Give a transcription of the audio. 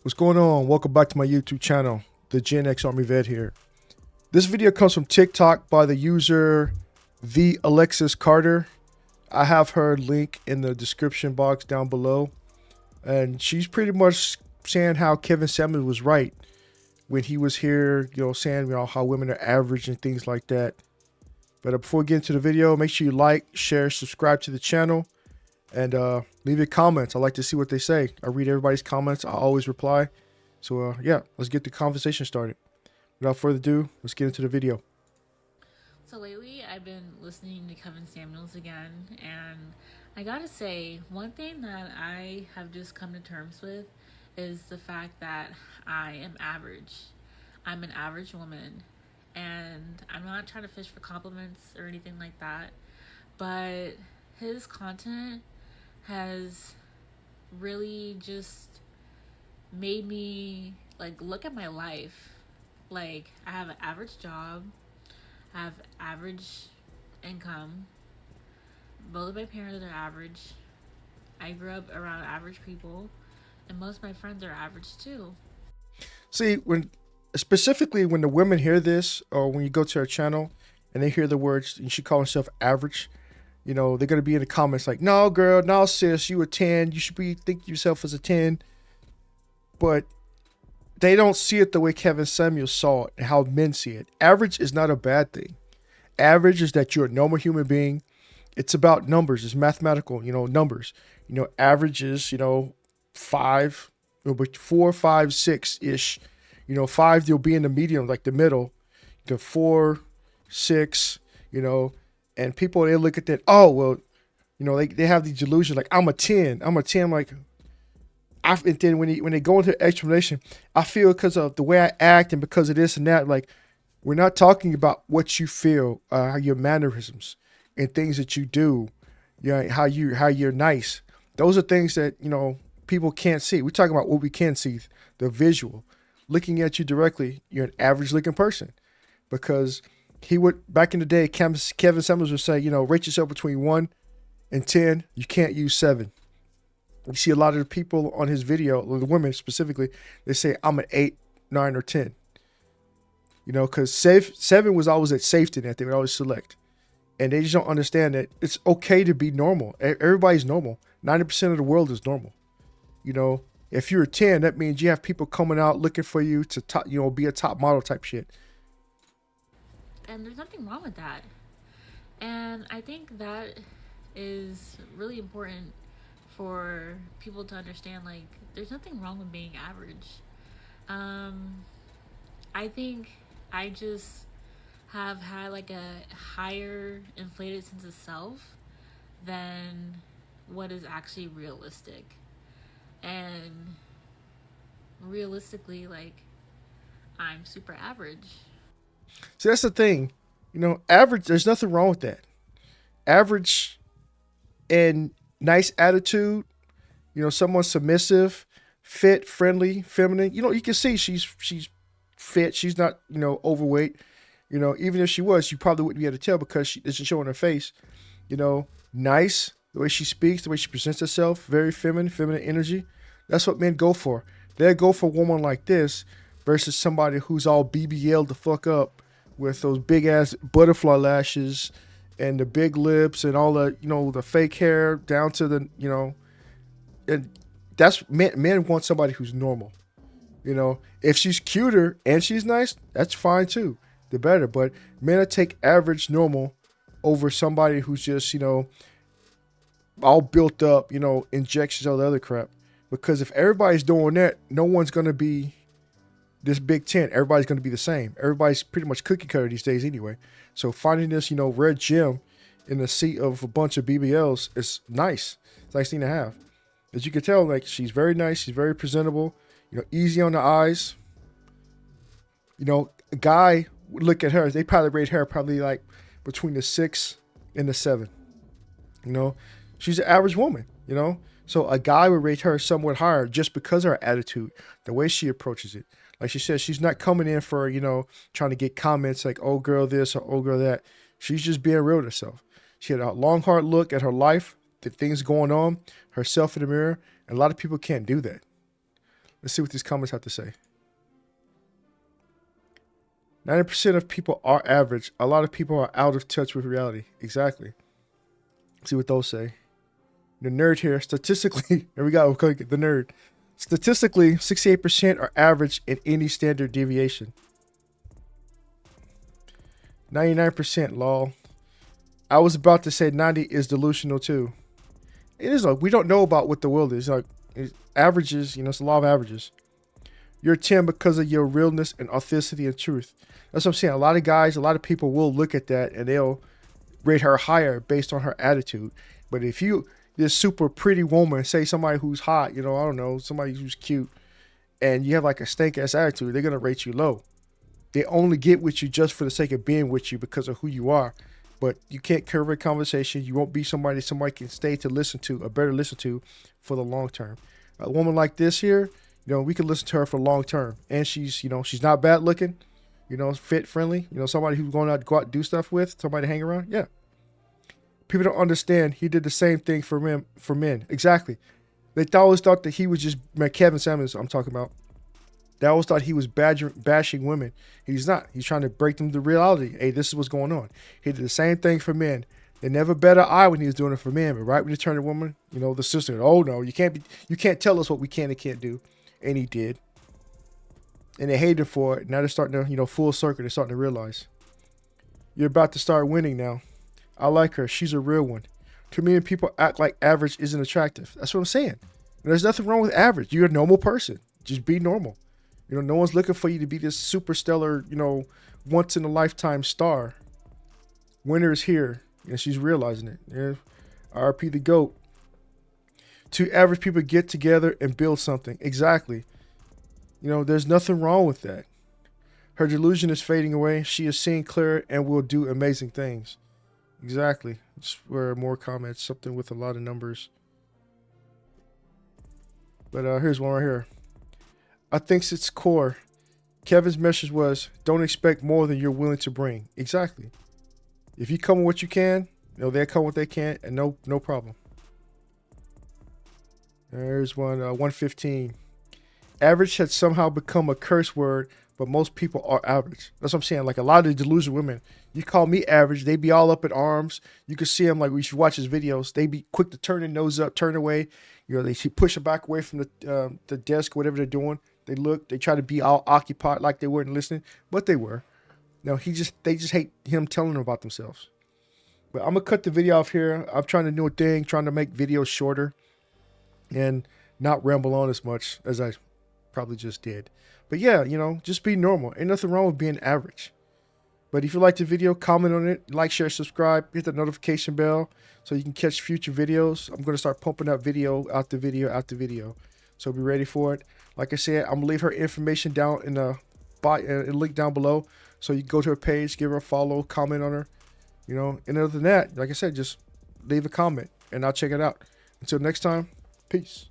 What's going on? Welcome back to my YouTube channel, the Gen X Army Vet here. This video comes from TikTok by the user The Alexis Carter. I have her link in the description box down below. And she's pretty much saying how Kevin Samuels was right when he was here, saying, how women are average and things like that. But before we get into the video, make sure you like, share, subscribe to the channel, and leave your comments. I like to see what they say. I read everybody's comments. I always reply. So yeah, let's get the conversation started. Without further ado, let's get into the video. So lately, I've been listening to Kevin Samuels again, and I gotta say, one thing that I have just come to terms with is the fact that I am average. I'm an average woman, and I'm not trying to fish for compliments or anything like that, but his content has really just made me look at my life. I have an average job, I have average income, both of my parents are average, I grew up around average people, and most of my friends are average too. See, specifically when the women hear this, or when you go to her channel and they hear the words, and she calls herself average, they're going to be in the comments like, no, girl, no, sis, you a 10. You should think yourself as a 10. But they don't see it the way Kevin Samuels saw it and how men see it. Average is not a bad thing. Average is that you're a normal human being. It's about numbers. It's mathematical, numbers. Average is, 5, 4, 5, 6-ish. 5, you'll be in the medium, like the middle. The 4, 6, and people, they look at that, oh, well, they have these delusions like, I'm a 10. I'm a 10, like, and then when they go into explanation, I feel because of the way I act and because of this and that, like, we're not talking about what you feel, your mannerisms and things that you do, how you're nice. Those are things that, people can't see. We're talking about what we can see, the visual. Looking at you directly, you're an average looking person. Because he would, back in the day, Kevin Samuels would say, rate yourself between 1 and 10. You can't use 7. You see a lot of the people on his video, or the women specifically, they say, I'm an 8, 9, or 10. Because 7 was always at safety net. They would always select. And they just don't understand that it's okay to be normal. Everybody's normal. 90% of the world is normal. If you're a 10, that means you have people coming out looking for you to top, be a top model type shit. And there's nothing wrong with that. And I think that is really important for people to understand, there's nothing wrong with being average. I think I just have had a higher inflated sense of self than what is actually realistic. And realistically, I'm super average. See, that's the thing. Average, there's nothing wrong with that. Average and nice attitude, someone submissive, fit, friendly, feminine. You can see she's fit. She's not, overweight. Even if she was, you probably wouldn't be able to tell because she doesn't show on her face. Nice, the way she speaks, the way she presents herself, very feminine energy. That's what men go for. They'll go for a woman like this versus somebody who's all BBL the fuck up with those big ass butterfly lashes and the big lips and all the, the fake hair down to the, and that's men want somebody who's normal. If she's cuter and she's nice, that's fine too. The better. But men will take average normal over somebody who's just, all built up, injections, all the other crap. Because if everybody's doing that, no one's going to be this big 10. Everybody's going to be the same. Everybody's pretty much cookie cutter these days anyway. So finding this, rare gem in the seat of a bunch of BBLs is nice. It's a nice thing to have. As you can tell, she's very nice. She's very presentable. Easy on the eyes. A guy would look at her. They probably rate her probably between the 6 and the 7. She's an average woman, So a guy would rate her somewhat higher just because of her attitude, the way she approaches it. Like she said, she's not coming in for, trying to get comments like, oh, girl this or oh, girl that. She's just being real to herself. She had a long, hard look at her life, the things going on, herself in the mirror. And a lot of people can't do that. Let's see what these comments have to say. 90% of people are average. A lot of people are out of touch with reality. Exactly. See what those say. The nerd here, statistically, there we go, the nerd. Statistically, 68% are average in any standard deviation. 99% lol. I was about to say 90 is delusional too. It is like we don't know about what the world is. Like averages, it's a law of averages. You're 10 because of your realness and authenticity and truth. That's what I'm saying. A lot of guys, a lot of people will look at that and they'll rate her higher based on her attitude. But if you this super pretty woman, say somebody who's hot, I don't know, somebody who's cute, and you have like a stank ass attitude, they're gonna rate you low. They only get with you just for the sake of being with you because of who you are. But you can't carry a conversation. You won't be somebody can stay to listen to, or better listen to, for the long term. A woman like this here, we can listen to her for long term, and she's she's not bad looking, fit, friendly, somebody who's going out to go out and do stuff with, somebody to hang around. Yeah. People don't understand. He did the same thing for men. Exactly. They always thought that he was just Kevin Samuels. I'm talking about. They always thought he was bashing women. He's not. He's trying to break them to reality. Hey, this is what's going on. He did the same thing for men. They never bet an eye when he was doing it for men, but right when he turned to woman, the sister, oh no, you can't tell us what we can and can't do, and he did. And they hated for it. Now they're starting to, full circle. They're starting to realize you're about to start winning now. I like her. She's a real one. Too many people act like average isn't attractive. That's what I'm saying. There's nothing wrong with average. You're a normal person. Just be normal. No one's looking for you to be this super stellar, once in a lifetime star. Winter is here. And she's realizing it. Yeah. RP the GOAT. Two average people get together and build something. Exactly. There's nothing wrong with that. Her delusion is fading away. She is seeing clearer and will do amazing things. Exactly. Just where more comments, something with a lot of numbers. But here's one right here. I think it's core. Kevin's message was, don't expect more than you're willing to bring. Exactly. If you come with what you can, they come with what they can, and no problem. There's one, 115. Average had somehow become a curse word, but most people are average. That's what I'm saying. Like a lot of the delusional women, you call me average, they be all up in arms. You can see them, like we should watch his videos. They be quick to turn their nose up, turn away. They push it back away from the desk, whatever they're doing. They look, they try to be all occupied like they weren't listening, but they were. No, they just hate him telling them about themselves. But I'm gonna cut the video off here. I'm trying to do a thing, trying to make videos shorter and not ramble on as much as I probably just did. But yeah, just be normal. Ain't nothing wrong with being average. But if you liked the video, comment on it, like, share, subscribe, hit the notification bell so you can catch future videos. I'm going to start pumping out video after video after video. So be ready for it. Like I said, I'm going to leave her information down in the link down below. So you can go to her page, give her a follow, comment on her. And other than that, like I said, just leave a comment and I'll check it out. Until next time, peace.